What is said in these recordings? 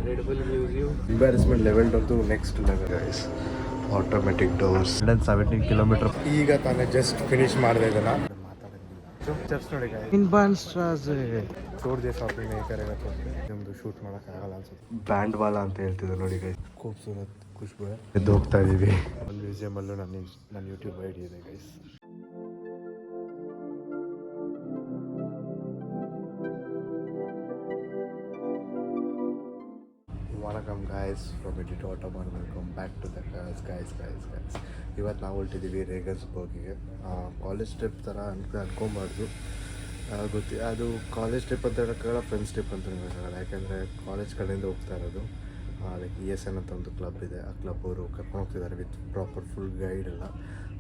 Red Bull gives you embarrassment level to next level, guys. Automatic doors. 117 kilometer. ಈಗ ತಾನೇ just finish ಮಾಡಿದೆ ಇದನ್ನ. Church ನೋಡಿ guys. ಇನ್ ಬಾನ್ straws ತೋರ್ದೆ shopping ನೇಕರ್ ನಮ್ದು shoot ಮಾಡಕ್ ಆಗಲ್ಲ ಅನ್ಸುತ್ತೆ. ಬ್ಯಾಂಡ್ ವಾಲಾ ಅಂತ ಹೇಳ್ತಿದ್ರು ನೋಡಿ guys. ಖೂಬ್ಸೂರತ್ ಖುಷ್ಬು ಎದ್ದು ಹೋಗ್ತಾ ಇದೀವಿ. ಒಂದು ಮ್ಯೂಸಿಯಂ ಅಲ್ಲೂ ನನ್ನ ಯೂಟ್ಯೂಬ್ ಐಡಿ ಇದೆ guys. Welcome guys from Edit Autobahn. Welcome back to the guys. ಇವತ್ತು ನಾವು ಹೊರಟಿದ್ದೀವಿ ರೇಗನ್ಸ್ಬರ್ಗಿಗೆ. ಕಾಲೇಜ್ ಟ್ರಿಪ್ ಥರ ಅನ್ಕೊಂಬಾರ್ದು, ಅದು ಕಾಲೇಜ್ ಟ್ರಿಪ್ ಅಂತ ಹೇಳೋಕ್ಕಾಗಲ್ಲ, ಫ್ರೆಂಡ್ಸ್ ಟ್ರಿಪ್ ಅಂತ ಹೇಳೋಕ್ಕಾಗಲ್ಲ. ಯಾಕೆಂದರೆ ಕಾಲೇಜ್ ಕಡೆಯಿಂದ ಹೋಗ್ತಾ ಇರೋದು. ಲೈಕ್ ESN ಅಂತ ಒಂದು ಕ್ಲಬ್ ಇದೆ, ಆ ಕ್ಲಬ್ ಅವರು ಕರ್ಕೊಂಡು ಹೋಗ್ತಿದ್ದಾರೆ ವಿತ್ ಪ್ರಾಪರ್ ಫುಲ್ ಗೈಡ್ ಎಲ್ಲ.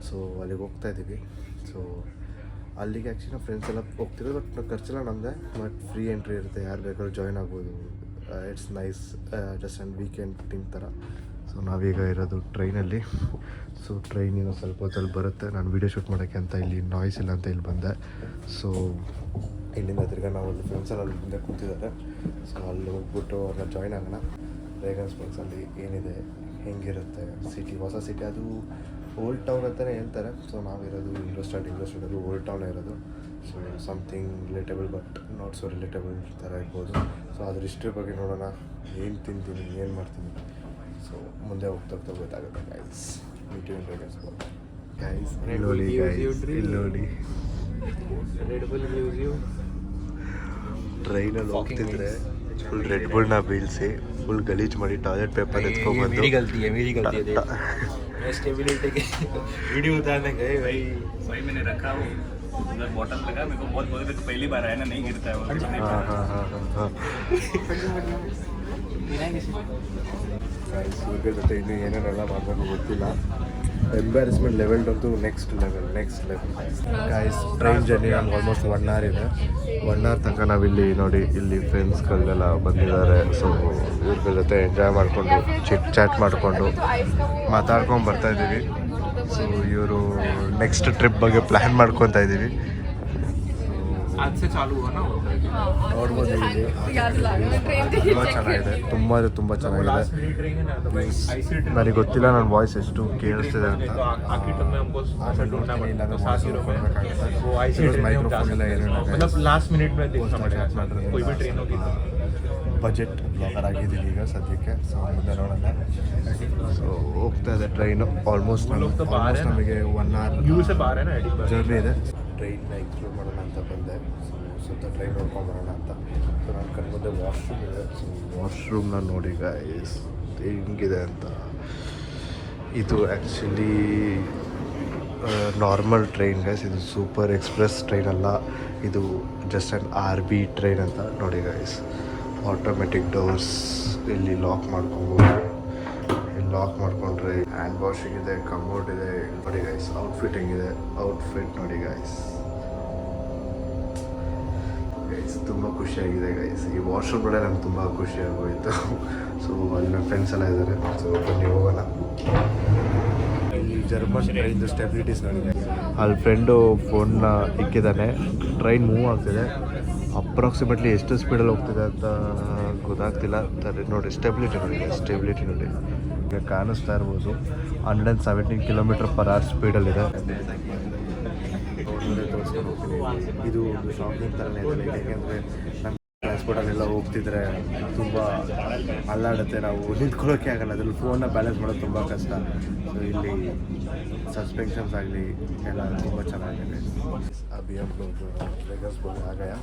ಸೊ ಅಲ್ಲಿಗೆ ಹೋಗ್ತಾ ಇದ್ದೀವಿ. ಸೊ ಅಲ್ಲಿಗೆ ಆ್ಯಕ್ಚುಲಿ ನಾವು ಫ್ರೆಂಡ್ಸ್ ಎಲ್ಲ ಹೋಗ್ತಿರೋದು, ಬಟ್ ಖರ್ಚೆಲ್ಲ ನಮ್ಮದೇ, ಬಟ್ ಫ್ರೀ ಎಂಟ್ರಿ ಇರುತ್ತೆ, ಯಾರು ಬೇಕಾದ್ರೂ ಜಾಯ್ನ್ ಆಗ್ಬೋದು. It's nice, just and weekend thing ಥರ. ಸೊ ನಾವೀಗ ಇರೋದು ಟ್ರೈನಲ್ಲಿ. ಸೊ ಟ್ರೈನ್ ಇನ್ನೂ ಸ್ವಲ್ಪ ಹೊತ್ತಲ್ಲಿ ಬರುತ್ತೆ. ನಾನು ವೀಡಿಯೋ ಶೂಟ್ ಮಾಡೋಕ್ಕೆ ಅಂತ ಇಲ್ಲಿ ನಾಯ್ಸ್ ಇಲ್ಲ ಅಂತ ಇಲ್ಲಿ ಬಂದೆ. ಸೊ ಇಲ್ಲಿಂದ ತಿರ್ಗಿ ನಾವು ಅಲ್ಲಿ ಫ್ರೆಂಡ್ಸ್ ಎಲ್ಲ ಅಲ್ಲಿ ಮುಂದೆ ಕೂತಿದ್ದಾರೆ. ಸೊ ಅಲ್ಲಿ ಹೋಗ್ಬಿಟ್ಟು ಅವ್ರನ್ನ ಜಾಯ್ನ್ ಆಗೋಣ. ರೇಗನ್ಸ್ಬರ್ಗ್ಸಲ್ಲಿ ಏನಿದೆ, ಹೆಂಗಿರುತ್ತೆ ಸಿಟಿ, ಹೊಸ ಸಿಟಿ, ಅದು ಓಲ್ಡ್ ಟೌನ್ ಅಂತಲೇ ಹೇಳ್ತಾರೆ. ಸೊ ನಾವಿರೋದು ಇಂಡೋಸ್ಟಾರ್ಟ್ ಅದು ಓಲ್ಡ್ ಟೌನ್ ಇರೋದು. So something relatable but not so relatable ಥರ ಇರ್ಬೋದು. ಸೊ ಅದ್ರ ಹಿಸ್ಟ್ರಿ ಬಗ್ಗೆ ನೋಡೋಣ, ಏನು ತಿಂತೀನಿ, ಏನು ಮಾಡ್ತೀನಿ. ಸೊ ಮುಂದೆ ಹೋಗ್ತಾ ಗೊತ್ತಾಗುತ್ತೆ guys. Meet you in Regensburg guys. ನೋಡಿ ರೆಡ್ ಬುಲ್ ಗಿವ್ಸ್ ಯು. ಟ್ರೈನಲ್ಲಿ ಹೋಗ್ತಿದ್ರೆ ಫುಲ್ ರೆಡ್ ಬುಲ್ನ ಬೀಳಿಸಿ ಫುಲ್ ಗಲೀಜ್ ಮಾಡಿ ಟಾಯ್ಲೆಟ್ ಪೇಪರ್ ಎತ್ಕೊಂಡ್ಬಂದು स्टेबिलिटी के वीडियो उतारने गए भाई मैंने रखा वो उधर बॉटल लगा, मेरे को बहुत बहुत पहली बार आया ना, नहीं गिरता है वो. ಇವ್ರ ಜೊತೆ ಇನ್ನೂ ಏನೇನೆಲ್ಲ ಮಾಡಬೇಕು ಗೊತ್ತಿಲ್ಲ. ಎಂಬ್ಯಾರಸ್ಮೆಂಟ್ ಲೆವೆಲ್ ಅಂತೂ next level guys. Train journey ನಮ್ಗೆ ಆಲ್ಮೋಸ್ಟ್ 1 hour ಇದೆ. 1 hour ತನಕ ನಾವಿಲ್ಲಿ ನೋಡಿ, ಇಲ್ಲಿ ಫ್ರೆಂಡ್ಸ್ಗಳಿಗೆಲ್ಲ ಬಂದಿದ್ದಾರೆ. ಸೊ ಇವ್ರ ಜೊತೆ ಎಂಜಾಯ್ ಮಾಡಿಕೊಂಡು ಚಿಟ್ ಚಾಟ್ ಮಾಡಿಕೊಂಡು ಮಾತಾಡ್ಕೊಂಡು ಬರ್ತಾಯಿದ್ದೀವಿ. ಸೊ ಇವರು ನೆಕ್ಸ್ಟ್ ಟ್ರಿಪ್ ಬಗ್ಗೆ ಪ್ಲ್ಯಾನ್ ಮಾಡ್ಕೊತಾ ಇದ್ದೀವಿ. ನೋಡ್ಬೋದು ಇಲ್ಲಿ ತುಂಬ ಚೆನ್ನಾಗಿದೆ. ನನಗೆ ಗೊತ್ತಿಲ್ಲ ನನ್ನ ವಾಯ್ಸ್ ಎಷ್ಟು ಕೇಳಿಸ್ತಿದೆ ಅಂತ. ಮೈಕ್ರೋಫೋನ್ ಎಲ್ಲ ಏನೇನು ಬಜೆಟ್ ಬ್ಲಾಗರ್ ಆಗಿದ್ದೀನಿ ಈಗ ಸದ್ಯಕ್ಕೆ. ಸೊ ಮುಂದೆ ನೋಡೋಣ. ಸೊ ಹೋಗ್ತಾ ಇದೆ ಟ್ರೈನು. ಆಲ್ಮೋಸ್ಟ್ ನಮಗೆ 1 hour ಜರ್ನಿ ಇದೆ. ಟ್ರೈನ್ನ ಎಕ್ಸ್ಪ್ಲೋರ್ ಮಾಡೋಣ ಅಂತ ಬಂದೆ. ಸ್ವಲ್ಪ ಟ್ರೈನ್ ನೋಡ್ಕೊಂಬರೋಣ ಅಂತ. ಸೊ ನಾನು ಕಣ್ಮುಂದೆ ವಾಶ್ರೂಮ್ ಇದೆ. ಸೊ ವಾಶ್ರೂಮ್ನ ನೋಡಿ ಗೈಸ್ ಹೆಂಗಿದೆ ಅಂತ. ಇದು ಆ್ಯಕ್ಚುಲಿ ನಾರ್ಮಲ್ ಟ್ರೈನ್ ಗೈಸ್, ಇದು ಸೂಪರ್ ಎಕ್ಸ್ಪ್ರೆಸ್ ಟ್ರೈನ್ ಅಲ್ಲ, ಇದು ಜಸ್ಟ್ ಆ್ಯನ್ RB ಟ್ರೈನ್ ಅಂತ ನೋಡಿ ಗೈಸ್. ಆಟೋಮೆಟಿಕ್ ಡೋರ್ಸ್, ಇಲ್ಲಿ ಲಾಕ್ ಮಾಡ್ಕೊಬೋದು. ಇಲ್ಲಿ ಲಾಕ್ ಮಾಡಿಕೊಂಡ್ರೆ ಹ್ಯಾಂಡ್ ವಾಷಿಂಗ್ ಇದೆ, ಕಮೋಡ್ ಇದೆ ನೋಡಿ ಗೈಸ್. ಔಟ್ಫಿಟ್ ಹೆಂಗಿದೆ, ಔಟ್ಫಿಟ್ ನೋಡಿ ಗೈಸ್. ತುಂಬ ಖುಷಿಯಾಗಿದೆ ಗೈಸ್. ಈ ವಾಶ್ರೂಮ್ ಕೂಡ ನಂಗೆ ತುಂಬ ಖುಷಿಯಾಗೋಯಿತು. ಸೊ ಅಲ್ಲಿ ನನ್ನ ಫ್ರೆಂಡ್ಸ್ ಎಲ್ಲ ಇದ್ದಾರೆ. ಸೊ ಬನ್ನಿ ಹೋಗೋಣ. ಇಲ್ಲಿ ಜರ್ಮನ್ ಟ್ರೈನ್ದು ಸ್ಟೆಬಿಲಿಟೀಸ್ ನೋಡಿದೆ. ಅಲ್ಲಿ ಫ್ರೆಂಡು ಫೋನ್ನ ಇಕ್ಕಿದ್ದಾನೆ. ಟ್ರೈನ್ ಮೂವ್ ಆಗ್ತಿದೆ. ಅಪ್ರಾಕ್ಸಿಮೇಟ್ಲಿ ಎಷ್ಟು ಸ್ಪೀಡಲ್ಲಿ ಹೋಗ್ತಿದೆ ಅಂತ ಗೊತ್ತಾಗ್ತಿಲ್ಲ. ನೋಡಿ ಸ್ಟೆಬಿಲಿಟಿ ನೋಡಿ ಈಗ ಕಾಣಿಸ್ತಾ ಇರ್ಬೋದು. 117 km/h ಸ್ಪೀಡಲ್ಲಿದೆ. ತೋರಿಸ್ಕೊಂಡು ಹೋಗ್ತೀನಿ. ಇದು ಒಂದು ಶಾಪಿಂಗ್ ಥರನೇ ಇದೆ. ಯಾಕೆಂದರೆ ನಮ್ಮ ಟ್ರಾನ್ಸ್ಪೋರ್ಟಲ್ಲೆಲ್ಲ ಹೋಗ್ತಿದ್ರೆ ತುಂಬ ಅಲ್ಲಾಡುತ್ತೆ, ನಾವು ನಿಂತ್ಕೊಳ್ಳೋಕ್ಕೆ ಆಗಲ್ಲ. ಅದ್ರಲ್ಲಿ ಫೋನ್ನ ಬ್ಯಾಲೆನ್ಸ್ ಮಾಡೋದು ತುಂಬ ಕಷ್ಟ. ಸೊ ಇಲ್ಲಿ ಸಸ್ಪೆನ್ಷನ್ಸ್ ಆಗಲಿ ಎಲ್ಲ ತುಂಬ ಚೆನ್ನಾಗಿದೆ. अभी हम लोग रेगन्सबर्ग आ गया.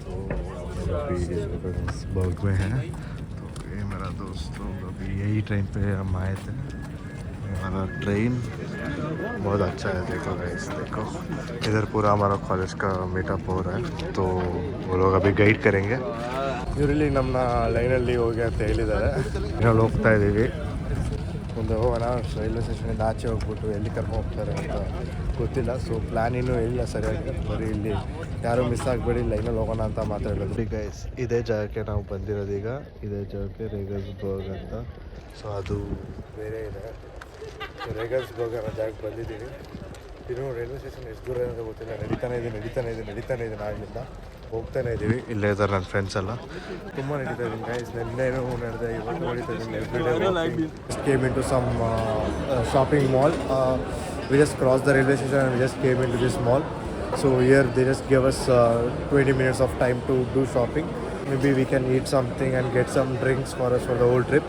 तो अभी रेगन्सबर्ग में है. तो ये मेरा दोस्त लोग अभी यही ट्रेन पे हम आए थे. हमारा ट्रेन बहुत अच्छा है. देखो गाइस, देखो इधर पूरा हमारा कॉलेज का मीटअप हो रहा है. तो वो लोग अभी गाइड करेंगे. ಇವರಲ್ಲಿ ನಮ್ಮ ಲೈನಲ್ಲಿ ಹೋಗಿ ಅಂತ ಹೇಳಿದ್ದಾರೆ. ನಾವು ಹೋಗ್ತಾ ಇದ್ದೀವಿ. ಮುಂದೆ ಹೋಗೋಣ. ರೈಲ್ವೆ ಸ್ಟೇಷನಿಂದ ಆಚೆ ಹೋಗ್ಬಿಟ್ಟು ಎಲ್ಲಿ ಕರ್ಕೊಂಡು ಹೋಗ್ತಾರೆ ಅಂತ ಗೊತ್ತಿಲ್ಲ. ಸೊ ಪ್ಲ್ಯಾನ್ ಇನ್ನೂ ಇಲ್ಲ ಸರಿಯಾಗಿ. ಬರೀ ಇಲ್ಲಿ ಯಾರೂ ಮಿಸ್ ಆಗಬೇಡಿ, ಲೈನಲ್ಲಿ ಹೋಗೋಣ ಅಂತ ಮಾತಾಡೋದು. ಗೈಸ್ ಇದೇ ಜಾಗಕ್ಕೆ ನಾವು ಬಂದಿರೋದು. ಈಗ ಇದೇ ಜಾಗಕ್ಕೆ ರೇಗನ್ಸ್ಬರ್ಗ್ ಅಂತ. ಸೊ ಅದು ಬೇರೆ ಇದೆ. ರೇಗನ್ಸ್ಬರ್ಗ್ ಅನ್ನೋ ಜಾಗಕ್ಕೆ ಬಂದಿದ್ದೀವಿ. ಇನ್ನೂ ರೈಲ್ವೆ ಸ್ಟೇಷನ್ ಎಷ್ಟು ದೂರ ಏನಂತ ಗೊತ್ತಿಲ್ಲ. ನಡೀತಾನೆ ಇದೆ ಆಗಲಿಂದ. ಹೋಗ್ತಾನೆ ಇದ್ದೀವಿ. ಇಲ್ಲೇ ಇದ್ದಾರೆ ನನ್ನ ಫ್ರೆಂಡ್ಸ್ ಎಲ್ಲ. ತುಂಬ ನಡೀತಾ ಇದ್ದೀನಿ ಗೈಸ್. ನಿನ್ನೆನೂ ನಡೆದೆ, ಇವತ್ತು ನಡೀತಾ ಇದ್ದೀನಿ. Every day came into some shopping mall. We just crossed the railway station and we just came into this mall. So here they just gave us 20 minutes of time to do shopping. Maybe we can eat something and get some drinks for us for the whole trip.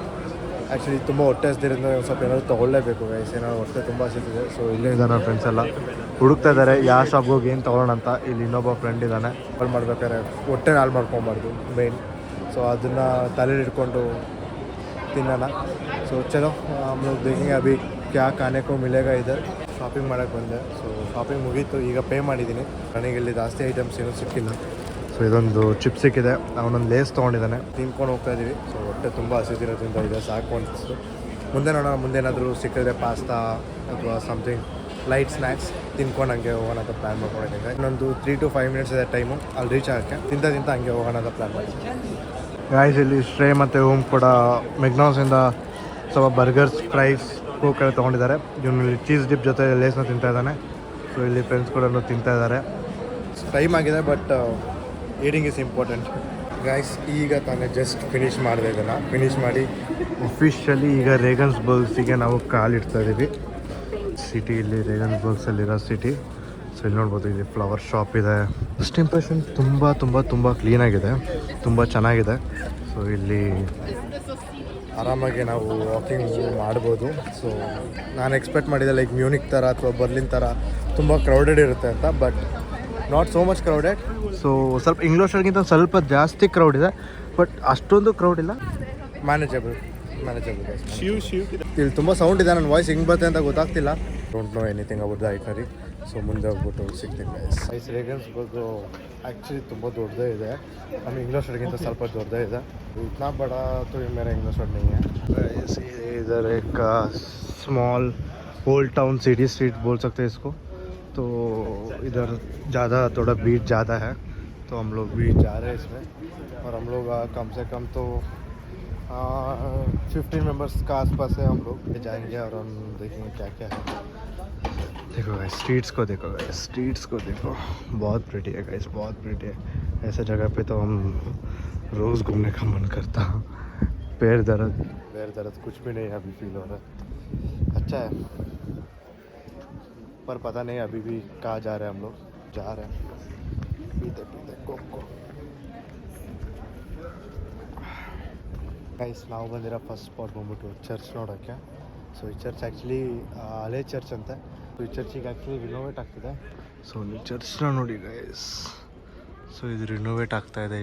Actually ತುಂಬ ಹೊಟ್ಟೆ ಹಸ್ದಿರಿಂದ ಒಂದು ಸ್ವಲ್ಪ ಏನಾದರೂ ತೊಗೊಳ್ಳೇಬೇಕು guys. ಏನಾದ್ರು ಹೊಟ್ಟೆ ತುಂಬ ಹಸಿತಿದೆ. So ಇಲ್ಲೇ ಇದ್ದಾರೆ ನನ್ನ ಫ್ರೆಂಡ್ಸ್ ಎಲ್ಲ ಹುಡುಕ್ತಾ ಇದ್ದಾರೆ ಯಾವ ಶಾಪ್ಗೆ ಹೋಗಿ ಏನು ತೊಗೊಳ್ಳೋಣ ಅಂತ. ಇಲ್ಲಿ ಇನ್ನೊಬ್ಬ ಫ್ರೆಂಡ್ ಇದ್ದಾನೆ. ಕಾಲ್ ಮಾಡ್ಬೇಕಾದ್ರೆ ಹೊಟ್ಟೆ ಹಾಳು ಮಾಡ್ಕೊಬಾರ್ದು ಮೇನ್. ಸೊ ಅದನ್ನು ತಲೆಯಲ್ಲಿ ಇಟ್ಕೊಂಡು ತಿನ್ನೋಣ. ಸೊ ಚಲೋ हम लोग देखेंगे अभी क्या खाने को मिलेगा इधर. ಶಾಪಿಂಗ್ ಮಾಡೋಕ್ಕೆ ಬಂದೆ. ಸೊ ಶಾಪಿಂಗ್ ಮುಗೀತು, ಈಗ ಪೇ ಮಾಡಿದ್ದೀನಿ. ನನಗೆ ಇಲ್ಲಿ ಜಾಸ್ತಿ ಐಟಮ್ಸ್ ಏನೂ ಸಿಕ್ಕಿಲ್ಲ. ಸೊ ಇದೊಂದು ಚಿಪ್ ಸಿಕ್ಕಿದೆ, ಅವನೊಂದು ಲೇಸ್ ತೊಗೊಂಡಿದ್ದಾನೆ, ತಿನ್ಕೊಂಡು ಹೋಗ್ತಾ ಇದ್ದೀವಿ. ಸೊ ಹೊಟ್ಟೆ ತುಂಬ ಹಸಿದಿರೋದ್ರಿಂದ ಇದೆ ಸಾಕು ಅನಿಸ್ತು. ಮುಂದೆ ನೋಡೋಣ, ಮುಂದೆ ಏನಾದರೂ ಸಿಕ್ಕಿದ್ರೆ ಪಾಸ್ತಾ ಅಥವಾ ಸಮಥಿಂಗ್ ಲೈಟ್ ಸ್ನ್ಯಾಕ್ಸ್ ತಿನ್ಕೊಂಡು ಹಂಗೆ ಹೋಗೋಣ ಅಂತ ಪ್ಲ್ಯಾನ್ ಮಾಡ್ಕೊಂಡಿದ್ದೀನಿ. ಇನ್ನೊಂದು 3 to 5 minutes ಇದೆ ಟೈಮು ಅಲ್ಲಿ ರೀಚ್ ಆಗೋಕ್ಕೆ. ತಿಂತ ಹಂಗೆ ಹೋಗೋಣ ಅಂತ ಪ್ಲ್ಯಾನ್ ಮಾಡಿದ್ದೀನಿ. ಗಾಯ್ಸ್ ಇಲ್ಲಿ ಸ್ಟ್ರೇ ಮತ್ತು ಹೋಮ್ ಕೂಡ ಮೆಕ್ಡಾನಲ್ಡ್ಸಿಂದ ಸ್ವಲ್ಪ ಬರ್ಗರ್ಸ್, ಫ್ರೈಸ್, ಕೋಕ್ ಎಲ್ಲ ತೊಗೊಂಡಿದ್ದಾರೆ. ಇವನು ಚೀಸ್ ಡಿಪ್ ಜೊತೆ ಲೇಸ್ನ ತಿಂತಾ ಇದ್ದಾನೆ. ಸೊ ಇಲ್ಲಿ ಫ್ರೆಂಡ್ಸ್ ಕೂಡ ತಿಂತಾ ಇದ್ದಾರೆ. ಟೈಮ್ ಆಗಿದೆ but eating is important guys. ಈಗ ತಾನೇ ಜಸ್ಟ್ ಫಿನಿಷ್ ಮಾಡಿದೆ. ಇದನ್ನು ಫಿನಿಷ್ ಮಾಡಿ ಅಫಿಷಿಯಲಿ ಈಗ ರೇಗನ್ಸ್ಬರ್ಗ್ಸಿಗೆ ನಾವು ಕಾಲಿಡ್ತಾ ಇದ್ದೀವಿ. ಸಿಟಿ ಇಲ್ಲಿ ರೇಗನ್ಸ್ಬರ್ಗ್ಸಲ್ಲಿರೋ ಸಿಟಿ. ಸೊ ಇಲ್ಲಿ ನೋಡ್ಬೋದು, ಇಲ್ಲಿ ಫ್ಲವರ್ ಶಾಪ್ ಇದೆ. ಫಸ್ಟ್ ಇಂಪ್ರೆಷನ್ ತುಂಬ ಕ್ಲೀನಾಗಿದೆ, ತುಂಬ ಚೆನ್ನಾಗಿದೆ. ಸೊ ಇಲ್ಲಿ ಆರಾಮಾಗಿ ನಾವು ವಾಕಿಂಗ್ ಮಾಡ್ಬೋದು. ಸೊ ನಾನು ಎಕ್ಸ್ಪೆಕ್ಟ್ ಮಾಡಿದೆ ಲೈಕ್ ಮ್ಯೂನಿಕ್ ಥರ ಅಥವಾ ಬರ್ಲಿನ್ ಥರ ತುಂಬ ಕ್ರೌಡೆಡ್ ಇರುತ್ತೆ ಅಂತ, but not so much crowded. So ಸ್ವಲ್ಪ ಇಂಗ್ಲೀಷರ್ಗಿಂತ ಸ್ವಲ್ಪ ಜಾಸ್ತಿ ಕ್ರೌಡ್ ಇದೆ, ಬಟ್ ಅಷ್ಟೊಂದು ಕ್ರೌಡ್ ಇಲ್ಲ. ಮ್ಯಾನೇಜಬಲ್ ಇಲ್ಲಿ ತುಂಬ ಸೌಂಡ್ ಇದೆ. ನನ್ನ ವಾಯ್ಸ್ ಹೆಂಗೆ ಬರುತ್ತೆ ಅಂತ ಗೊತ್ತಾಗ್ತಿಲ್ಲ. Don't know anything about the itinerary. So ಮುಂದೆ ಹೋಗ್ಬಿಟ್ಟು ಸಿಗ್ತೀನಿ ಗೈಸ್. ರೇಗನ್ಸ್ಬರ್ಗು ಆ್ಯಕ್ಚುಲಿ ತುಂಬ ದೊಡ್ಡದೇ ಇದೆ. ನಮ್ಮ ಇಂಗ್ಲೀಷರ್ಗಿಂತ ಸ್ವಲ್ಪ ದೊಡ್ಡದೇ ಇದೆ. इतना बड़ा तो ये मेरा इंग्लिश वर्ड नहीं है. इधर एक small old town city street बोल सकते हैं इसको. तो इधर ज़्यादा थोड़ा भीड़ ज़्यादा है, तो हम लोग भी जा रहे हैं इसमें. और हम लोग कम से कम तो 15 मेंबर्स का आसपास है. हम लोग जाएंगे और हम देखेंगे क्या क्या है. देखो गाइस, स्ट्रीट्स को देखो गाइस, स्ट्रीट्स को देखो. बहुत प्रिटी है गाइस, बहुत प्रिटी है. ऐसे जगह पे तो हम रोज़ घूमने का मन करता. पैर दर्द कुछ भी नहीं अभी फील हो रहा है. अच्छा है, पर पता नहीं अभी भी कहाँ जा रहे हैं. हम लोग जा रहे हैं पीते कोको. ಗೈಸ್ ನಾವು ಬಂದಿರೋ ಫಸ್ಟ್ ಸ್ಪಾಟ್ ಬಂದ್ಬಿಟ್ಟು ಚರ್ಚ್ ನೋಡೋಕ್ಕೆ. ಸೊ ಈ ಚರ್ಚ್ ಆ್ಯಕ್ಚುಲಿ ಹಳೆ ಚರ್ಚ್ ಅಂತೆ. ಸೊ ಈ ಚರ್ಚಿಗೆ ಆ್ಯಕ್ಚುಲಿ ರಿನೋವೇಟ್ ಆಗ್ತಿದೆ. ಸೊ ನೀವು ಚರ್ಚ್ನ ನೋಡಿ ಗೈಸ್. ಸೊ ಇದು ರಿನೋವೇಟ್ ಆಗ್ತಾಯಿದೆ.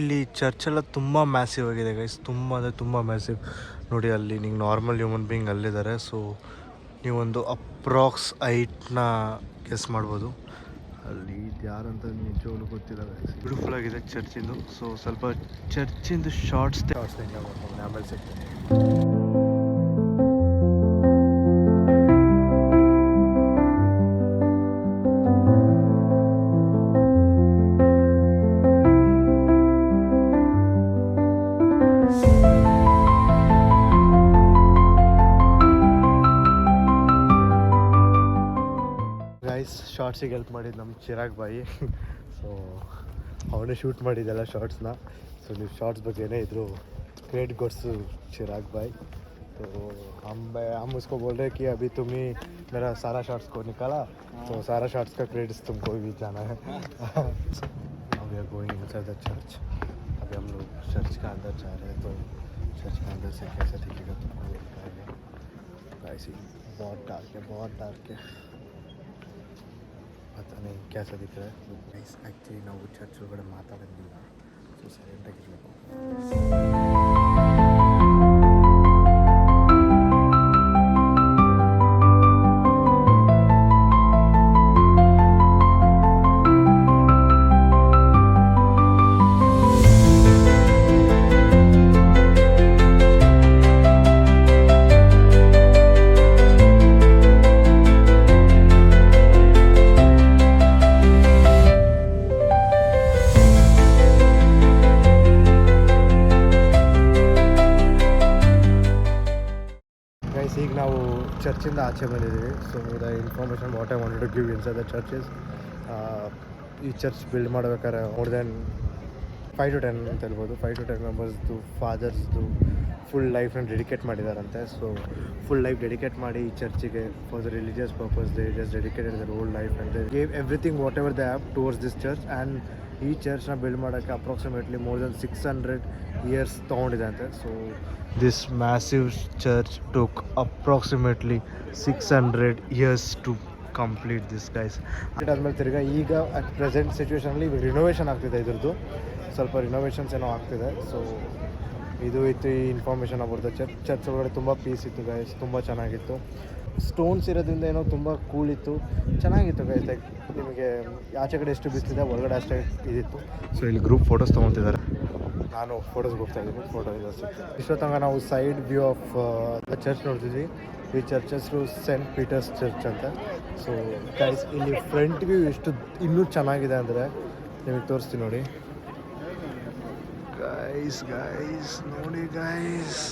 ಇಲ್ಲಿ ಚರ್ಚೆಲ್ಲ ತುಂಬ ಮ್ಯಾಸಿವ್ ಆಗಿದೆ ಗೈಸ್, ತುಂಬ ಅಂದರೆ ತುಂಬ ಮ್ಯಾಸಿವ್. ನೋಡಿ ಅಲ್ಲಿ ನಿಂಗೆ ನಾರ್ಮಲ್ ಹ್ಯೂಮನ್ ಬೀಯಿಂಗ್ ಅಲ್ಲಿದ್ದಾರೆ. ಸೊ ನೀವೊಂದು ಅಪ್ರಾಕ್ಸ್ 8ನ ಗೆಸ್ ಮಾಡ್ಬೋದು. ಅಲ್ಲಿ ಇದು ಯಾರಂತ ನಿಜವಾಗ್ಲೂ ಗೊತ್ತಿಲ್ಲ ಗೈಸ್. ಬ್ಯೂಟಿಫುಲ್ ಆಗಿದೆ ಚರ್ಚಿಂದು. ಸೊ ಸ್ವಲ್ಪ ಚರ್ಚಿಂದು ಶಾರ್ಟ್ಸ್ ಎಂಜಾಯ್ ಮಾಡ್ಕೊಂಡು ಆಮೇಲೆ ಸಿಗ್ತೀನಿ. ಶಾರ್ಟ್ಸಿಗೆ ಹೆಲ್ಪ್ ಮಾಡಿದ್ದು ನಮ್ಮ ಚಿರಾಗ್ ಬಾಯಿ. ಸೊ ಅವನೇ ಶೂಟ್ ಮಾಡಿದ್ದೆಲ್ಲ ಶಾರ್ಟ್ಸ್ನ. ಸೊ ನೀವು ಶಾರ್ಟ್ಸ್ ಬಗ್ಗೆ ಏನೇ ಇದ್ರು क्रेडिट गोट्स चिराग भाई. तो हम उसको बोल रहे हैं कि अभी तुम ही मेरा सारा शॉट्स को निकाला, तो सारा शॉट्स का क्रेडिट तुमको भी जाना है. अभी गोइंग इनसाइड द चर्च. अभी हम लोग चर्च के अंदर जा रहे हैं. तो चर्च के अंदर से कैसा दिखेगा तुमको बताएंगे. ऐसी बहुत डार्क है, पता नहीं कैसा दिख रहा है. गाइस एक्चुअली ನಾವು ಚರ್ಚ್ ಒಳಗಡೆ ಮಾತಾಡೋದಿಲ್ಲ. ಸೊ ಸೈಲೆಂಟ್ ಆಗಿರಬೇಕು. ಈಗ ನಾವು ಚರ್ಚಿಂದ ಆಚೆ ಬಂದಿದ್ದೀವಿ. So the information what I wanted to give inside the church is ಈ ಚರ್ಚ್ ಬಿಲ್ಡ್ ಮಾಡ್ಬೇಕಾದ್ರೆ ಮೋರ್ ದೆನ್ 5 to 10 ಅಂತ ಹೇಳ್ಬೋದು, 5 to 10 ಮೆಂಬರ್ಸ್ದು ಫಾದರ್ಸ್ದು ಫುಲ್ ಲೈಫ್ನ ಡೆಡಿಕೇಟ್ ಮಾಡಿದಾರಂತೆ. ಸೊ ಫುಲ್ ಲೈಫ್ ಡೆಡಿಕೇಟ್ ಮಾಡಿ ಈ ಚರ್ಚಿಗೆ for the religious purpose they just dedicated their old life and they gave everything whatever they have towards this church. And ಈ ಚರ್ಚ್ನ ಬಿಲ್ಡ್ ಮಾಡೋಕ್ಕೆ ಅಪ್ರಾಕ್ಸಿಮೇಟ್ಲಿ ಮೋರ್ ದೆನ್ 600 years ತೊಗೊಂಡಿದೆ ಅಂತೆ. So this massive church took approximately 600 years to complete this guys. ಅದಾದಮೇಲೆ ತಿರ್ಗಾ ಈಗ at present ಸಿಚುವೇಷನಲ್ಲಿ ಇವಾಗ renovation ಆಗ್ತಿದೆ, ಇದ್ರದ್ದು ಸ್ವಲ್ಪ ರಿನೋವೇಷನ್ಸ್ ಏನೋ ಆಗ್ತಿದೆ. ಸೊ ಇದು ಇತ್ತು ಈ ಇನ್ಫಾರ್ಮೇಷನ್ ಆಗ್ಬಿಡ್ತು. ಚರ್ಚ್ ಒಳಗಡೆ ತುಂಬ ಪೀಸ್ ಇತ್ತು ಗೈಸ್, ತುಂಬ ಚೆನ್ನಾಗಿತ್ತು. ಸ್ಟೋನ್ಸ್ ಇರೋದ್ರಿಂದ ಏನೋ ತುಂಬ ಕೂಲ್ ಇತ್ತು, ಚೆನ್ನಾಗಿತ್ತು ಗೈಸ್. ಲೈಕ್ ನಿಮಗೆ ಆಚೆ ಕಡೆ ಎಷ್ಟು ಬಿಸ್ತಿದೆ ಒಳಗಡೆ ಅಷ್ಟೇ ಇದಿತ್ತು. ಸೊ ಇಲ್ಲಿ ಗ್ರೂಪ್ ಫೋಟೋಸ್ ತೊಗೊತಿದ್ದಾರೆ, ನಾನು ಫೋಟೋಸ್ಗೆ ಹೋಗ್ತಾ ಇದ್ದೀನಿ. ಫೋಟೋ ಇಷ್ಟೊತ್ತಂಗ ನಾವು side view of the church ನೋಡ್ತಿದ್ವಿ. ಈ ಚರ್ಚ್ ಹೆಸರು ಸೆಂಟ್ ಪೀಟರ್ಸ್ ಚರ್ಚ್ ಅಂತ. ಸೊ ಗೈಸ್ ಇಲ್ಲಿ ಫ್ರಂಟ್ ವ್ಯೂ ಎಷ್ಟು ಇನ್ನೂ ಚೆನ್ನಾಗಿದೆ ಅಂದರೆ ನಿಮಗೆ ತೋರಿಸ್ತೀನಿ ನೋಡಿ ಗೈಸ್ ನೋಡಿ ಗೈಸ್.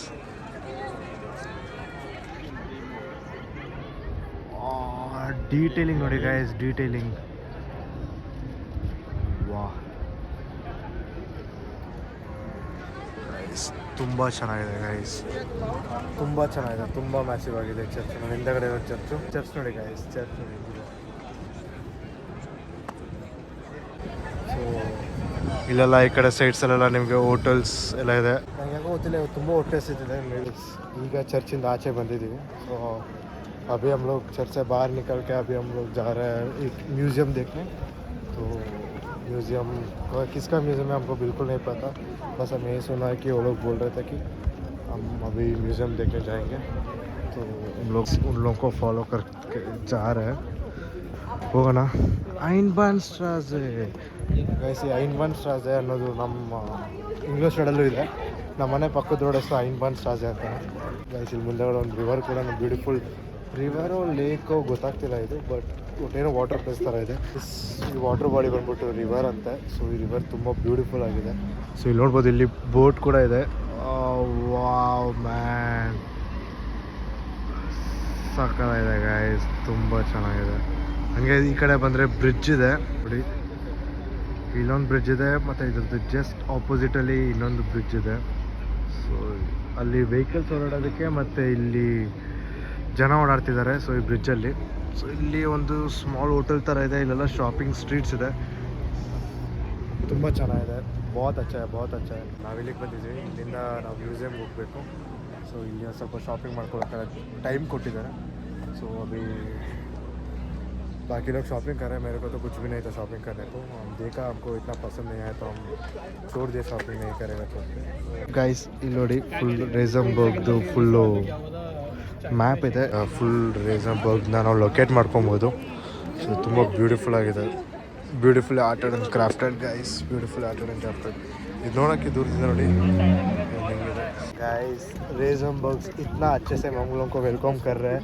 ಡೀಟೇಲಿಂಗ್ ನೋಡಿ ಗೈಸ್, ಡೀಟೇಲಿಂಗ್ ವಾ ಗೈಸ್, ತುಂಬ ಚೆನ್ನಾಗಿದೆ ಗೈಸ್, ತುಂಬ ಚೆನ್ನಾಗಿದೆ, ತುಂಬ ಮ್ಯಾಸಿವ್ ಆಗಿದೆ ಚರ್ಚ್. ನಾನು ಹಿಂದಗಡೆ ಇರೋ ಚರ್ಚ್ ನೋಡಿ ಗೈಸ್, ಚರ್ಚ್ ನೋಡಿ. ಸೊ ಇಲ್ಲೆಲ್ಲ ಈ ಕಡೆ ಸೈಡ್ಸಲ್ಲೆಲ್ಲ ನಿಮಗೆ ಹೋಟೆಲ್ಸ್ ಎಲ್ಲ ಇದೆ. ನನಗೆ ಯಾಕೋ ಗೊತ್ತಿಲ್ಲ, ತುಂಬ ಹೊಟ್ಟೆ ಸಿಗ್ತಿದೆ. ಈಗ ಚರ್ಚಿಂದ ಆಚೆ ಬಂದಿದ್ದೀವಿ. ಸೊ अभी हम लोग चर्च से बाहर निकल के अभी हम लोग जा रहे हैं एक म्यूज़ियम देखने. तो म्यूज़ियम किसका म्यूज़ियम है हमको बिल्कुल नहीं पता, बस हमें ये सुना है कि वो लोग बोल रहे थे कि हम अभी म्यूज़ियम देखने जाएंगे. तो हम लोग उन लोगों को फॉलो करके जा रहे हैं. ಹೋಗೋಣ. ಐನ್ಬಾರ್ನ್ಸ್ಟ್ರಾಸೆ ಗೈಸ್, ಐನ್ಬಾರ್ನ್ಸ್ಟ್ರಾಸೆ ಅನ್ನೋದು ನಮ್ಮ ಇಂಗ್ಲೀಷ್ ರೋಡಲ್ಲೂ ಇದೆ. ನಮ್ಮ ಮನೆ ಪಕ್ಕದ ರೋಡ್ ಹೆಸರು ಐನ್ಬಾರ್ನ್ಸ್ಟ್ರಾಸೆ ಅಂತ ಗೈಸ್. ಇಲ್ಲಿ ಮುಂದೆಗಡೆ ಒಂದು ರಿವರ್ ಕೂಡ ಬ್ಯೂಟಿಫುಲ್ ರಿವರೋ ಲೇಕೋ ಗೊತ್ತಾಗ್ತಿಲ್ಲ ಇದು, ಬಟ್ ಏನೋ ವಾಟರ್ ಪ್ಲೇಸ್ ಥರ ಇದೆ. ಈ ವಾಟರ್ ಬಾಡಿ ಬಂದ್ಬಿಟ್ಟು ರಿವರ್ ಅಂತೆ. ಸೊ ಈ ರಿವರ್ ತುಂಬ ಬ್ಯೂಟಿಫುಲ್ ಆಗಿದೆ. ಸೊ ಇಲ್ಲಿ ನೋಡ್ಬೋದು, ಇಲ್ಲಿ ಬೋಟ್ ಕೂಡ ಇದೆ. ವಾವ್ ಮ್ಯಾನ್, ಸಕ್ಕತ್ತಾಗಿದೆ ಗೈಸ್, ತುಂಬ ಚೆನ್ನಾಗಿದೆ. ಹಾಗೆ ಈ ಕಡೆ ಬಂದರೆ ಬ್ರಿಡ್ಜ್ ಇದೆ ನೋಡಿ, ಇಲ್ಲೊಂದು ಬ್ರಿಡ್ಜ್ ಇದೆ, ಮತ್ತು ಇದ್ರದ್ದು ಜಸ್ಟ್ ಆಪೋಸಿಟಲ್ಲಿ ಇನ್ನೊಂದು ಬ್ರಿಡ್ಜ್ ಇದೆ. ಸೊ ಅಲ್ಲಿ ವೆಹಿಕಲ್ಸ್ ಓಡಾಡೋದಕ್ಕೆ ಮತ್ತು ಇಲ್ಲಿ ಜನ ಓಡಾಡ್ತಿದ್ದಾರೆ. ಸೊ ಈ ಬ್ರಿಡ್ಜಲ್ಲಿ, ಸೊ ಇಲ್ಲಿ ಒಂದು ಸ್ಮಾಲ್ ಹೋಟೆಲ್ ಥರ ಇದೆ, ಇಲ್ಲೆಲ್ಲ ಶಾಪಿಂಗ್ ಸ್ಟ್ರೀಟ್ಸ್ ಇದೆ, ತುಂಬ ಚೆನ್ನಾಗಿದೆ. ಬಹುತ್ ಅಚ್ಚ ನಾವು ಇಲ್ಲಿಗೆ ಬಂದಿದ್ದೀವಿ, ಇಲ್ಲಿಂದ ನಾವು ಮ್ಯೂಸಿಯಮ್ಗೆ ಹೋಗಬೇಕು. ಸೊ ಇಲ್ಲಿ ಸ್ವಲ್ಪ ಶಾಪಿಂಗ್ ಮಾಡ್ಕೊಳ್ಳೋಕೆ ಟೈಮ್ ಕೊಟ್ಟಿದ್ದಾರೆ. ಸೊ ಅಭಿ बाकी लोग शॉपिंग कर रहे हैं, मेरे को तो कुछ भी नहीं था शॉपिंग करने को. हम देखा हमको इतना पसंद नहीं आया तो हम छोड़ दिए, शॉपिंग नहीं करेगा छोड़ के. गाइस ಇಲ್ಲಿ ನೋಡಿ, ಫುಲ್ ರೇಸನ್ಬರ್ಗ್ದು ಫುಲ್ಲು ಮ್ಯಾಪ್ ಇದೆ. ಫುಲ್ ರೇಸನ್ಬರ್ಗ್ನ ನಾವು ಲೊಕೇಟ್ ಮಾಡ್ಕೊಬೋದು. ಸೊ ತುಂಬ ಬ್ಯೂಟಿಫುಲ್ ಆಗಿದೆ, beautiful arted and crafted guys, beautiful arted and crafted. ಇದು ನೋಡೋಕ್ಕೆ ದೂರದಿಂದ ನೋಡಿ गाइस. रेजनबर्ग इतना अच्छे से हम लोगों को वेलकम कर रहे हैं,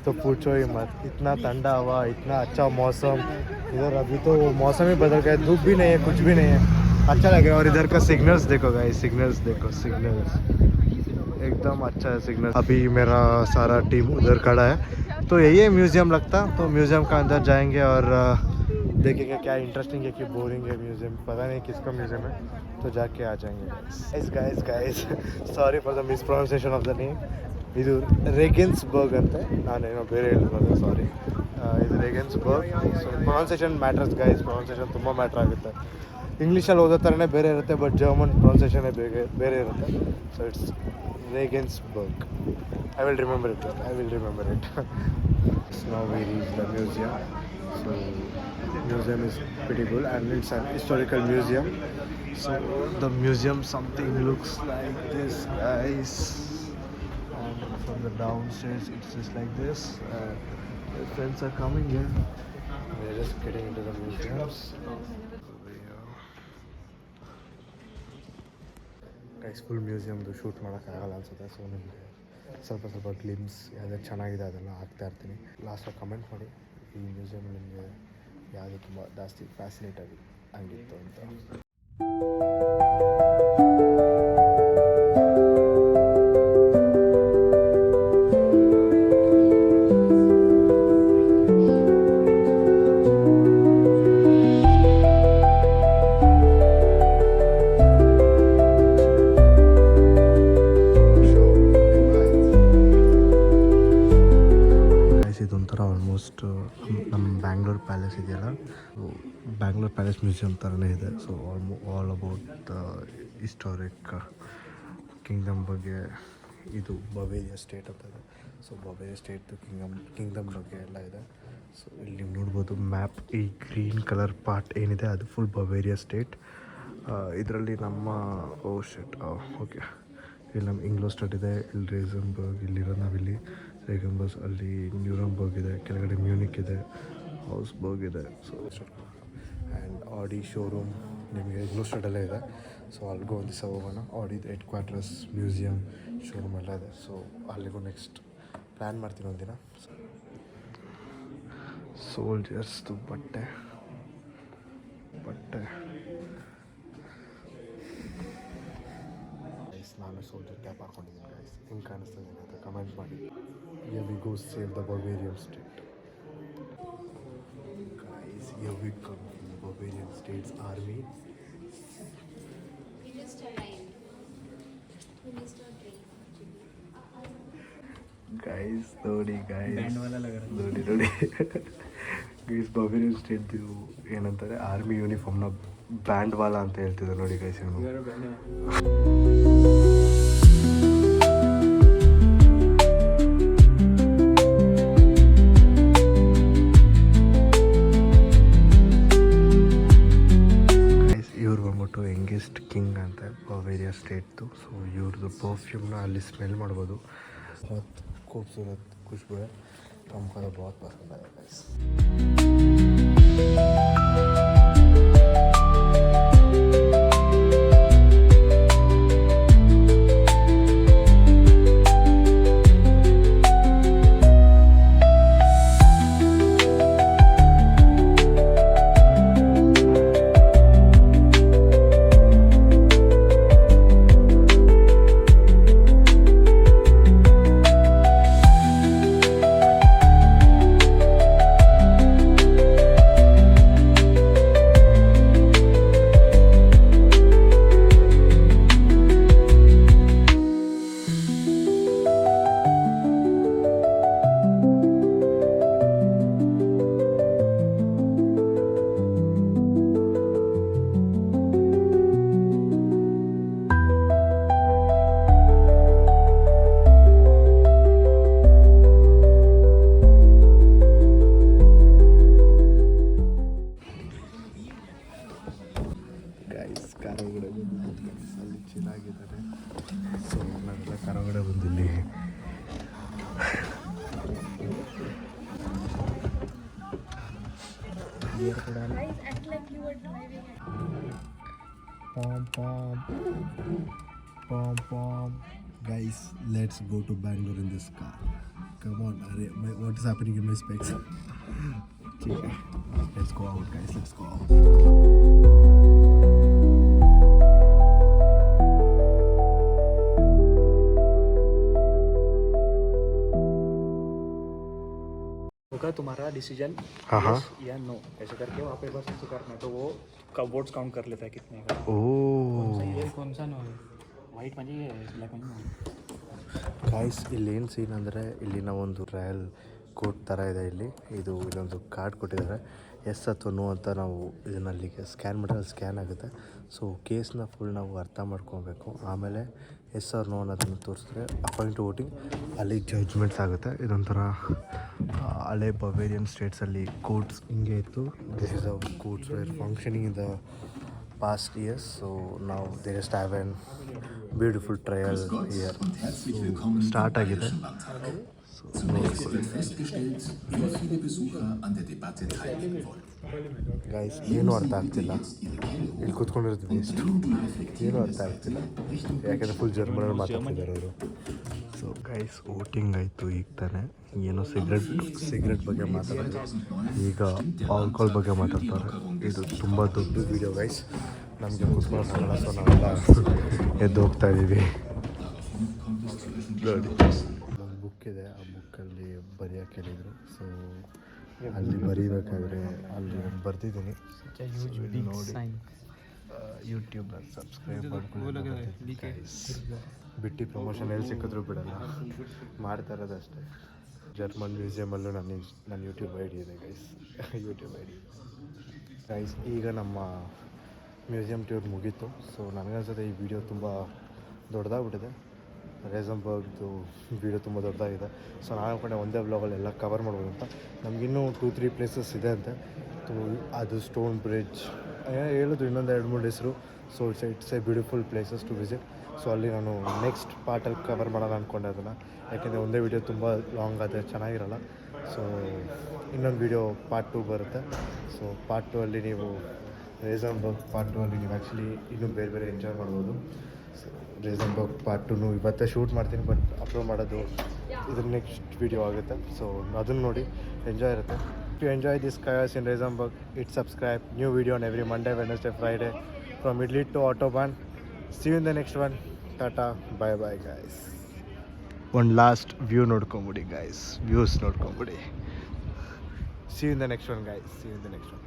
तो पूछो ही मत. इतना ठंडा हवा, इतना अच्छा मौसम इधर. अभी तो मौसम ही बदल गया, धूप भी नहीं है, कुछ भी नहीं है, अच्छा लग रहा है. और इधर का सिग्नल्स देखो गाइस, सिग्नल्स देखो, सिग्नल्स एकदम अच्छा है सिग्नल. अभी मेरा सारा टीम उधर खड़ा है, तो यही है म्यूज़ियम लगता. तो म्यूज़ियम का अंदर जाएंगे और देखेंगे क्या इंटरेस्टिंग है कि बोरिंग है म्यूज़ियम, पता नहीं किसका म्यूज़ियम है, तो जाके आ जाएंगे. Guys sorry for the mispronunciation of the name. ಇದು ರೇಗೆನ್ಸ್ಬರ್ಗ್ ಅಂತ, ನಾನೇನೋ ಬೇರೆ ಹೇಳಿರೋದು, ಸಾರಿ. ಇದು Regensburg. So pronunciation matters guys, pronunciation ತುಂಬ ಮ್ಯಾಟ್ರ್ ಆಗುತ್ತೆ. ಇಂಗ್ಲೀಷಲ್ಲಿ ಓದೋ ಥರನೇ ಬೇರೆ ಇರುತ್ತೆ, ಬಟ್ ಜರ್ಮನ್ ಪ್ರೊನೌನ್ಸಿಯೇಷನೇ ಬೇರೆ ಇರುತ್ತೆ. So it's Regensburg. I will remember it. Now we reach the museum. So museum is pretty good and it's an historical museum. So the museum something looks like this guys, and from the downstairs it's just like this. My friends are coming in, we're just getting into the museums. Guys, full museum do shoot ಮಾಡೋಕ್ಕಾಗಲ್ಲ ಅನ್ಸುತ್ತೆ. So ನಿಮಗೆ ಸ್ವಲ್ಪ glimpse ಯಾವ್ದು ಚೆನ್ನಾಗಿದೆ ಅದೆಲ್ಲ ಹಾಕ್ತಾ ಇರ್ತೀನಿ. ಲಾಸ್ಟಾಗಿ comment ಮಾಡಿ ಈ ಮ್ಯೂಸಿಯಮ್ ನಿಮಗೆ ಯಾವುದು ತುಂಬ ಜಾಸ್ತಿ ಫ್ಯಾಸಿನೇಟ್ ಆಗಿತ್ತು ಅಂತ. ಪ್ಯಾಲೇಸ್ ಇದೆಯಲ್ಲ, ಬ್ಯಾಂಗ್ಳೂರ್ ಪ್ಯಾಲೇಸ್ ಮ್ಯೂಸಿಯಂ ಥರನೇ ಇದೆ. So all about historic Kingdom ಬಗ್ಗೆ. ಇದು ಬವೇರಿಯಾ ಸ್ಟೇಟ್ ಅಂತ ಇದೆ. ಸೊ ಬವೇರಿಯಾ ಸ್ಟೇಟ್ದು ಕಿಂಗ್ಡಮ್ ಬಗ್ಗೆ ಎಲ್ಲ ಇದೆ. ಸೊ ಇಲ್ಲಿ ನೀವು ನೋಡ್ಬೋದು ಮ್ಯಾಪ್, ಈ ಗ್ರೀನ್ ಕಲರ್ ಪಾರ್ಟ್ ಏನಿದೆ ಅದು ಫುಲ್ ಬವೇರಿಯಾ ಸ್ಟೇಟ್. ಇದರಲ್ಲಿ ನಮ್ಮ ಓಕೆ, ಇಲ್ಲಿ ನಮ್ಮ ಇಂಗ್ಲೋಸ್ಟೆಡ್ ಇದೆ, ಇಲ್ಲಿ ರೇಸನ್ಬರ್ಗ್, ಇಲ್ಲಿರೋ ನಾವಿಲ್ಲಿ ರೇಗನ್ಬರ್ಗ್, ಅಲ್ಲಿ ನ್ಯೂರಂಬರ್ಗ್ ಇದೆ, ಕೆಳಗಡೆ ಮ್ಯೂನಿಕ್ ಇದೆ, ಹೌಸ್ಬರ್ಗ್ ಇದೆ. ಸೊ ಆ್ಯಂಡ್ ಆಡಿ ಶೋರೂಮ್ ನಿಮಗೆ ಇಂಗ್ಲೋಸ್ಟೆಡಲ್ಲೇ ಇದೆ. ಸೊ ಅಲ್ಲಿಗೂ ಒಂದು ದಿವಸ ಹೋಗೋಣ. ಆಡಿದು ಹೆಡ್ ಕ್ವಾರ್ಟರ್ಸ್, ಮ್ಯೂಸಿಯಮ್, ಶೋರೂಮ್ ಎಲ್ಲ ಇದೆ. ಸೊ ಅಲ್ಲಿಗೂ ನೆಕ್ಸ್ಟ್ ಪ್ಲ್ಯಾನ್ ಮಾಡ್ತೀನಿ ಒಂದಿನ. ಸೋಲ್ಜರ್ಸ್ದು ಬಟ್ಟೆ ನಾನು ಸೋಲ್ಜರ್ ಕ್ಯಾಪ್ ಹಾಕ್ಕೊಂಡಿದ್ದೀನಿ ಗೈಸ್. ಹಿಂಗೆ ಕಾಣಿಸ್ತದೆ ಅಂತ ಕಮೆಂಟ್ ಮಾಡಿ. Here we go save the Bavarian state. Guys, here we come from the Bavarian state's army. We just arrived. We missed our train. Guys, ನೋಡಿ guys. ಬ್ಯಾಂಡ್ ವಾಲ ಲಗ ರहा ನೋಡಿ ಗೈಸ್, ಬವೇರಿಯನ್ ಸ್ಟೇಟ್ದು ಏನಂತಾರೆ army ಯೂನಿಫಾರ್ಮ್ನ band ವಾಲ ಅಂತ ಹೇಳ್ತಿದ್ದಾರೆ ನೋಡಿ ಗೈಸ್. ಇವ್ರು ಬಂದ್ಬಿಟ್ಟು youngest king ಅಂತ Bavaria ಸ್ಟೇಟ್ದು. So ಇವ್ರದ್ದು ಪರ್ಫ್ಯೂಮ್ನ ಅಲ್ಲಿ ಸ್ಮೆಲ್ ಮಾಡ್ಬೋದು. बहुत खूबसूरत खुशबू है, तो हमको तो बहुत पसंद आया गाइस. ಕರಗಡೆ ಬಂದಿದ್ದು ಅಲ್ಲಿ ಚೆನ್ನಾಗಿದ್ದಾರೆ. ಸೊ ನಾವೆಲ್ಲ ಕರಗಡೆ ಬಂದಿಲ್ಲಿ Guys, act like you were driving. pom. Guys, let's go to Bangalore in this car. Come on, what is happening in my specs? Let's go out guys, let's go out. होगा तुम्हारा decision हाँ हाँ या no, ऐसे करके वहाँ पे बस ऐसे करना है, तो वो वोट्स काउंट कर लेता है कितने का. ओह कौन सा नो ವೈಟ್ ಮಂದಿ ಬ್ಲ್ಯಾಕ್ ಮಂದಿ. ಗಾಯ್ಸ್, ಇಲ್ಲಿ ಏನು ಸೀನ್ ಅಂದರೆ, ಇಲ್ಲಿ ನಾವೊಂದು ರಾಯಲ್ ಕೋಟ್ ಥರ ಇದೆ. ಇಲ್ಲೊಂದು ಕಾರ್ಡ್ ಕೊಟ್ಟಿದ್ದಾರೆ. ಎಸ್ ಅಥವಾ ನೋ ಅಂತ ನಾವು ಇದನ್ನು ಅಲ್ಲಿಗೆ ಸ್ಕ್ಯಾನ್ ಮಾಡಿದ್ರೆ ಅದು ಸ್ಕ್ಯಾನ್ ಆಗುತ್ತೆ. ಸೊ ಕೇಸ್ನ ಫುಲ್ ನಾವು ಅರ್ಥ ಮಾಡ್ಕೊಬೇಕು. ಆಮೇಲೆ ಎಸ್ ಆರ್ ನೋ ಅನ್ನೋದನ್ನು ತೋರಿಸಿದ್ರೆ ಅಪಾಯಿಂಟ್ ವೋಟಿಂಗ್, ಅಲ್ಲಿ ಜಡ್ಜ್ಮೆಂಟ್ಸ್ ಆಗುತ್ತೆ. ಇದೊಂಥರ ಹಳೆ ಬವೇರಿಯನ್ ಸ್ಟೇಟ್ಸಲ್ಲಿ ಕೋರ್ಟ್ಸ್ ಹಿಂಗೆ ಇತ್ತು. This is a courts were functioning in the past years. So now they just have a beautiful trial here. Start ಆಗಿದೆ. ಗೈಸ್, ಏನೂ ಅರ್ಥ ಆಗ್ತಿಲ್ಲ. ಇಲ್ಲಿ ಕೂತ್ಕೊಂಡಿರ್ತೀವಿ ಎಷ್ಟು, ಏನೂ ಅರ್ಥ ಆಗ್ತಿಲ್ಲ, ಯಾಕೆಂದರೆ ಫುಲ್ ಜರ್ಮನಲ್ಲಿ ಮಾತಾಡ್ತಿದ್ದಾರೆ ಅವರು. ಸೊ ಗೈಸ್, ವೋಟಿಂಗ್ ಆಯಿತು ಈಗ ತಾನೆ. ಏನೋ ಸಿಗರೆಟ್ ಬಗ್ಗೆ ಮಾತಾಡ್ತಾರೆ, ಈಗ ಆಲ್ಕೋಹಾಲ್ ಬಗ್ಗೆ ಮಾತಾಡ್ತಾರೆ. ಇದು ತುಂಬ ದೊಡ್ಡ ವೀಡಿಯೋ ಗೈಸ್, ನಮಗೆ ಕೂತ್ಕೊಳ್ಳೋಕ್ಕಾಗಲ್ಲ. ಸೊ ನಾವೆಲ್ಲ ಎದ್ದು ಹೋಗ್ತಾ ಇದ್ದೀವಿ. ನೋಡಿ, ಒಂದು ಬುಕ್ ಇದೆ, ಆ ಬುಕ್ಕಲ್ಲಿ ಬರೆಯೋಕೆ ಹೇಳಿದರು. ಸೊ ಅಲ್ಲಿ ಬರೀಬೇಕಾದ್ರೆ ಅಲ್ಲಿ ಬರ್ತಿದ್ದೀನಿ. ನೋಡಿ, ಯೂಟ್ಯೂಬ್ನ ಸಬ್ಸ್ಕ್ರೈಬ್ ಮಾಡ್ಕೊಂಡು ಬಿಟ್ಟು ಪ್ರಮೋಷನ್ ಎಲ್ಲಿ ಸಿಕ್ಕಿದ್ರು ಬಿಡಲ್ಲ, ಮಾಡ್ತಾ ಇರೋದಷ್ಟೇ. ಜರ್ಮನ್ ಮ್ಯೂಸಿಯಮಲ್ಲೂ ನನ್ನ ಯೂಟ್ಯೂಬ್ ಐ ಡಿ ಇದೆ guys. YouTube I D guys. ಈಗ ನಮ್ಮ ಮ್ಯೂಸಿಯಂ ಟೂರ್ ಮುಗೀತು. ಸೊ ನನಗನ್ಸುತ್ತೆ ಈ ವಿಡಿಯೋ ತುಂಬ ದೊಡ್ಡದಾಗ್ಬಿಟ್ಟಿದೆ. ರೇಸನ್ಬರ್ಗ್ದು ವಿಡಿಯೋ ತುಂಬ ದೊಡ್ಡದಾಗಿದೆ. ಸೊ ನಾನು ಅನ್ಕೊಂಡೆ ಒಂದೇ ಬ್ಲಾಗಲ್ಲಿ ಎಲ್ಲ ಕವರ್ ಮಾಡ್ಬೋದು ಅಂತ. ನಮಗಿನ್ನೂ 2-3 ಪ್ಲೇಸಸ್ ಇದೆ ಅಂತೆ. ಅದು ಸ್ಟೋನ್ ಬ್ರಿಡ್ಜ್ ಹೇಳಿದ್ರು, ಇನ್ನೊಂದು 2-3 ಹೆಸರು. So it's a beautiful places to visit. So ಅಲ್ಲಿ ನಾನು ನೆಕ್ಸ್ಟ್ ಪಾರ್ಟಲ್ಲಿ ಕವರ್ ಮಾಡೋಣ ಅಂದ್ಕೊಂಡೆ ಅದನ್ನು. ಯಾಕೆಂದರೆ ಒಂದೇ ವಿಡಿಯೋ ತುಂಬ ಲಾಂಗ್ ಆದರೆ ಚೆನ್ನಾಗಿರಲ್ಲ. ಸೊ ಇನ್ನೊಂದು ವಿಡಿಯೋ ಪಾರ್ಟ್ 2 ಬರುತ್ತೆ. ಸೊ ಪಾರ್ಟ್ 2 ಅಲ್ಲಿ ನೀವು ರೇಸನ್ಬರ್ಗ್ ಪಾರ್ಟ್ 2 ಅಲ್ಲಿ ನೀವು ಆ್ಯಕ್ಚುಲಿ ಇನ್ನೂ ಬೇರೆ ಬೇರೆ ಎಂಜಾಯ್ ಮಾಡ್ಬೋದು. ಸೊ ರೇಸನ್ಬರ್ಗ್ ಪಾರ್ಟ್ 2 ಇವತ್ತೇ ಶೂಟ್ ಮಾಡ್ತೀನಿ, ಬಟ್ ಅಪ್ಲೋಡ್ ಮಾಡೋದು ಇದ್ರ ನೆಕ್ಸ್ಟ್ ವಿಡಿಯೋ ಆಗುತ್ತೆ. ಸೊ ಅದನ್ನು ನೋಡಿ ಎಂಜಾಯ್ ಇರುತ್ತೆ. If you enjoy this chaos in Rizamburg, hit subscribe. New video on every Monday, Wednesday, Friday from Idli to Autobahn. See you in the next one. Tata, bye bye guys. One last view ನೋಡ್ಕೊಂಬಿಡಿ guys. Views ನೋಡ್ಕೊಂಬಿಡಿ. See you in the next one guys. See you in the next one.